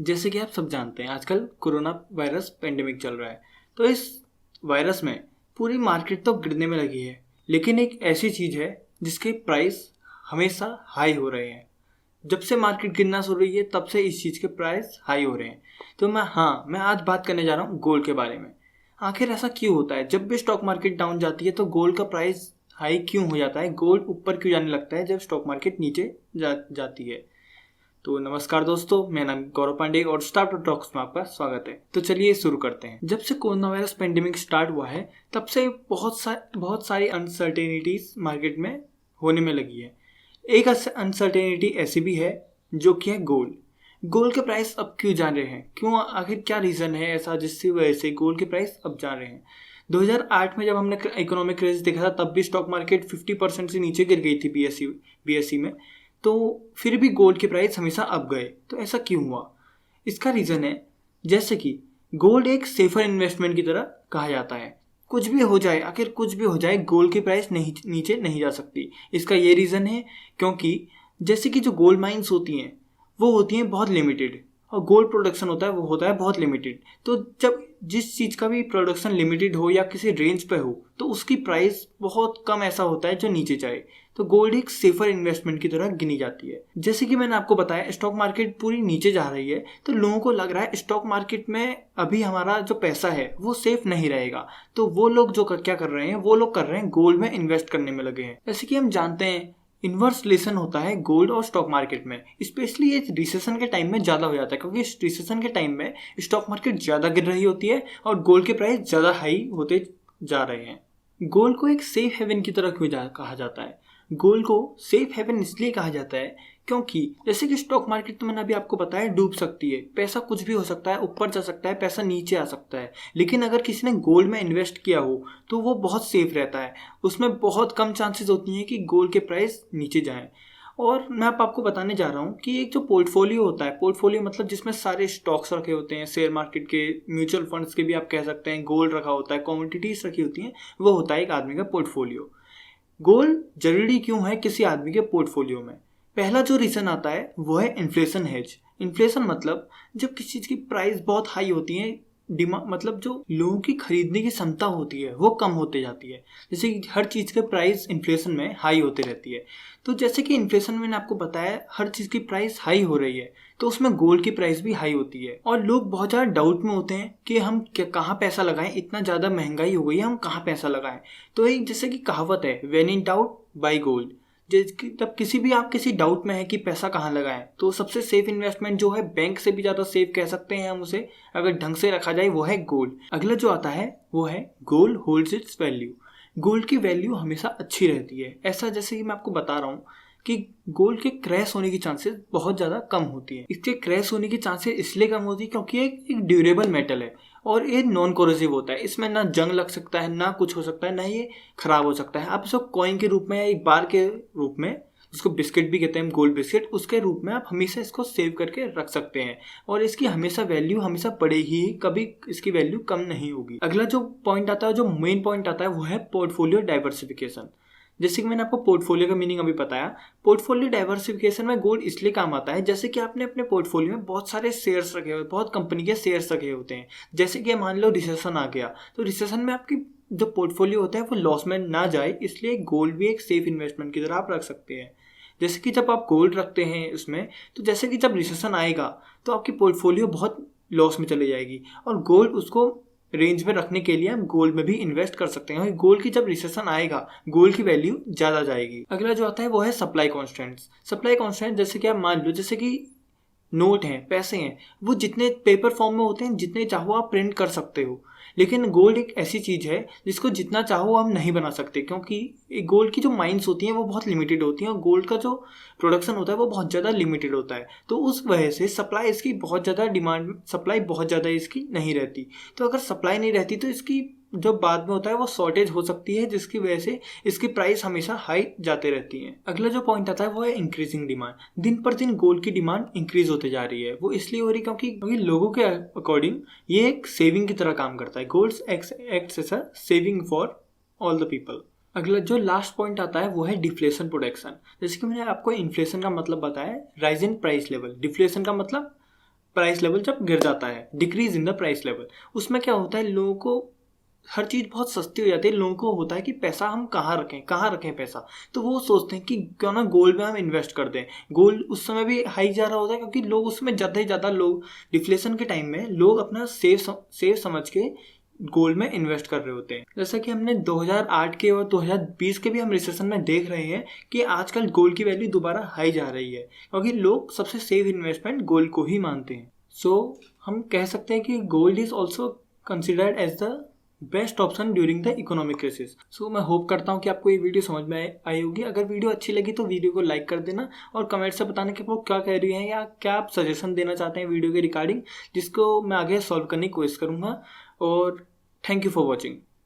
जैसे कि आप सब जानते हैं आजकल कोरोना वायरस पेंडेमिक चल रहा है। तो इस वायरस में पूरी मार्केट तो गिरने में लगी है, लेकिन एक ऐसी चीज़ है जिसके प्राइस हमेशा हाई हो रहे हैं। जब से मार्केट गिरना शुरू हुई है तब से इस चीज़ के प्राइस हाई हो रहे हैं। तो मैं आज बात करने जा रहा हूँ गोल्ड के बारे में। आखिर ऐसा क्यों होता है? जब भी स्टॉक मार्केट डाउन जाती है तो गोल्ड का प्राइस हाई क्यों हो जाता है? गोल्ड ऊपर क्यों जाने लगता है जब स्टॉक मार्केट नीचे जाती है? तो नमस्कार दोस्तों, मेरा नाम गौरव पांडे और स्टार्ट टॉक्स में आपका स्वागत है। तो चलिए शुरू करते हैं। जब से कोरोना वायरस पेंडेमिक स्टार्ट हुआ है तब से बहुत सारी अनसर्टेनिटीज मार्केट में होने में लगी है। एक अनसर्टेनिटी ऐसी भी है जो कि है गोल्ड। गोल्ड के प्राइस अब क्यों जा रहे हैं? क्यों? आखिर क्या रीज़न है ऐसा जिसकी वजह से गोल्ड के प्राइस अब जा रहे हैं? 2008 में जब हमने इकोनॉमिक क्राइसिस देखा था तब भी स्टॉक मार्केट 50% से नीचे गिर गई थी बीएसई में। तो फिर भी गोल्ड के प्राइस हमेशा अप गए। तो ऐसा क्यों हुआ? इसका रीज़न है जैसे कि गोल्ड एक सेफर इन्वेस्टमेंट की तरह कहा जाता है। कुछ भी हो जाए, आखिर कुछ भी हो जाए, गोल्ड की प्राइस नीचे नहीं जा सकती। इसका ये रीज़न है क्योंकि जैसे कि जो गोल्ड माइंस होती हैं वो होती हैं बहुत लिमिटेड, और गोल्ड प्रोडक्शन होता है वो होता है बहुत लिमिटेड। तो जब जिस चीज़ का भी प्रोडक्शन लिमिटेड हो या किसी रेंज पे हो तो उसकी प्राइस बहुत कम ऐसा होता है जो नीचे जाए। तो गोल्ड एक सेफर इन्वेस्टमेंट की तरह गिनी जाती है। जैसे कि मैंने आपको बताया स्टॉक मार्केट पूरी नीचे जा रही है तो लोगों को लग रहा है स्टॉक मार्केट में अभी हमारा जो पैसा है वो सेफ नहीं रहेगा। तो वो लोग जो क्या कर रहे हैं, वो लोग कर रहे हैं गोल्ड में इन्वेस्ट करने में लगे हैं। जैसे कि हम जानते हैं इन्वर्स रिलेशन होता है गोल्ड और स्टॉक मार्केट में। स्पेशली ये रिसेशन के टाइम में ज़्यादा हो जाता है क्योंकि रिसेशन के टाइम में स्टॉक मार्केट ज़्यादा गिर रही होती है और गोल्ड के प्राइस ज़्यादा हाई होते जा रहे हैं। गोल्ड को एक सेफ हेवन की तरह क्यों कहा जाता है? गोल्ड को सेफ हेवन इसलिए कहा जाता है क्योंकि जैसे कि स्टॉक मार्केट तो मैंने अभी आपको बताया डूब सकती है, पैसा कुछ भी हो सकता है, ऊपर जा सकता है, पैसा नीचे आ सकता है। लेकिन अगर किसी ने गोल्ड में इन्वेस्ट किया हो तो वो बहुत सेफ रहता है। उसमें बहुत कम चांसेस होती हैं कि गोल्ड के प्राइस नीचे जाएं। और मैं आपको बताने जा रहा हूँ कि एक जो पोर्टफोलियो होता है, पोर्टफोलियो मतलब जिसमें सारे स्टॉक्स रखे होते हैं, शेयर मार्केट के, म्यूचुअल फंड्स के भी आप कह सकते हैं, गोल्ड रखा होता है, कमोडिटीज रखी होती हैं, वो होता है एक आदमी का पोर्टफोलियो। गोल्ड जरूरी क्यों है किसी आदमी के पोर्टफोलियो में? पहला जो रीजन आता है वो है इन्फ्लेशन हेज। इन्फ्लेशन मतलब जब किसी चीज की प्राइस बहुत हाई होती है, डिमांड मतलब जो लोगों की खरीदने की क्षमता होती है वो कम होते जाती है। जैसे कि हर चीज के प्राइस इन्फ्लेशन में हाई होती रहती है। तो जैसे कि इन्फ्लेशन में मैंने आपको बताया हर चीज की प्राइस हाई हो रही है तो उसमें गोल्ड की प्राइस भी हाई होती है। और लोग बहुत ज़्यादा डाउट में होते हैं कि हम कहाँ पैसा लगाएं, इतना ज़्यादा महंगाई हो गई है, हम कहाँ पैसा लगाएं। तो एक जैसे कि कहावत है, when in doubt buy gold. तब किसी भी आप किसी डाउट में है कि पैसा कहाँ लगाएं तो सबसे सेफ इन्वेस्टमेंट जो है, बैंक से भी ज़्यादा सेफ कह सकते हैं हम उसे, अगर ढंग से रखा जाए, वो है गोल्ड। अगला जो आता है वो है gold holds it's value. Gold की वैल्यू हमेशा अच्छी रहती है। ऐसा जैसे कि मैं आपको बता रहा हूँ कि गोल्ड के क्रैश होने की चांसेस बहुत ज़्यादा कम होती है। इसके क्रैश होने की चांसेस इसलिए कम होती है क्योंकि एक ड्यूरेबल मेटल है और ये नॉन कोरोसिव होता है। इसमें ना जंग लग सकता है, ना कुछ हो सकता है, ना ये खराब हो सकता है। आप इसको कॉइन के रूप में या एक बार के रूप में, जिसको बिस्किट भी कहते हैं हम, गोल्ड बिस्किट, उसके रूप में आप हमेशा इसको सेव करके रख सकते हैं और इसकी हमेशा वैल्यू हमेशा बढ़ेगी ही, कभी इसकी वैल्यू कम नहीं होगी। अगला जो पॉइंट आता है, जो मेन पॉइंट आता है, वो है पोर्टफोलियो डाइवर्सिफिकेशन। जैसे कि मैंने आपको पोर्टफोलियो का मीनिंग अभी बताया, पोर्टफोलियो डाइवर्सिफिकेशन में गोल्ड इसलिए काम आता है जैसे कि आपने अपने पोर्टफोलियो में बहुत सारे शेयर्स रखे हुए, बहुत कंपनी के शेयर्स रखे होते हैं। जैसे कि मान लो रिसेशन आ गया तो रिसेशन में आपकी जो पोर्टफोलियो होता है वो लॉस में ना जाए, इसलिए गोल्ड भी एक सेफ इन्वेस्टमेंट की तरह आप रख सकते हैं। जैसे कि जब आप गोल्ड रखते हैं उसमें, तो जैसे कि जब रिसेशन आएगा तो आपकी पोर्टफोलियो बहुत लॉस में चली जाएगी और गोल्ड उसको रेंज में रखने के लिए हम गोल्ड में भी इन्वेस्ट कर सकते हैं। गोल्ड की जब रिसेशन आएगा गोल्ड की वैल्यू ज़्यादा जाएगी। अगला जो आता है वो है सप्लाई कॉन्स्टेंट्स। सप्लाई कॉन्स्टेंट जैसे कि आप मान लो, जैसे कि नोट हैं, पैसे हैं, वो जितने पेपर फॉर्म में होते हैं जितने चाहो आप प्रिंट कर सकते हो। लेकिन गोल्ड एक ऐसी चीज़ है जिसको जितना चाहो हम नहीं बना सकते क्योंकि गोल्ड की जो माइंस होती हैं वो बहुत लिमिटेड होती हैं और गोल्ड का जो प्रोडक्शन होता है वो बहुत ज़्यादा लिमिटेड होता है। तो उस वजह से सप्लाई इसकी बहुत ज़्यादा डिमांड, सप्लाई बहुत ज़्यादा इसकी नहीं रहती। तो अगर सप्लाई नहीं रहती तो इसकी जो बाद में होता है वो शॉर्टेज हो सकती है, जिसकी वजह से इसकी प्राइस हमेशा हाई जाते रहती है। अगला जो पॉइंट आता है वो है इंक्रीजिंग डिमांड। दिन पर दिन गोल्ड की डिमांड इंक्रीज होते जा रही है। वो इसलिए हो रही क्योंकि लोगों के अकॉर्डिंग ये एक सेविंग की तरह काम करता है। Gold acts as a saving for all the people. अगला जो लास्ट पॉइंट आता है वो है डिफ्लेशन प्रोटेक्शन। जैसे कि मैंने आपको इन्फ्लेशन का मतलब बताया, rise in price level. Deflation का मतलब प्राइस लेवल जब गिर जाता है, decrease in the price level, उसमें क्या होता है, लोगों को हर चीज़ बहुत सस्ती हो जाती है। लोगों को होता है कि पैसा हम कहाँ रखें पैसा, तो वो सोचते हैं कि क्यों ना गोल्ड में हम इन्वेस्ट कर दें। गोल्ड उस समय भी हाई जा रहा होता है क्योंकि लोग उसमें ज़्यादा से ज़्यादा लोग डिफ्लेशन के टाइम में लोग अपना सेव समझ के गोल्ड में इन्वेस्ट कर रहे होते हैं। जैसा कि हमने 2008 के और 2020 के भी हम रिसेशन में देख रहे हैं कि आजकल गोल्ड की वैल्यू दोबारा हाई जा रही है क्योंकि लोग सबसे सेफ इन्वेस्टमेंट गोल्ड को ही मानते हैं। सो हम कह सकते हैं कि gold is also considered as the best option during the economic crisis. So मैं होप करता हूँ कि आपको ये वीडियो समझ में आई होगी। अगर वीडियो अच्छी लगी तो वीडियो को लाइक कर देना और कमेंट से बताना कि वो क्या कह रही हैं या क्या आप सजेशन देना चाहते हैं वीडियो के रिगार्डिंग, जिसको मैं आगे सॉल्व करने की कोशिश करूँगा। और थैंक यू फॉर वॉचिंग।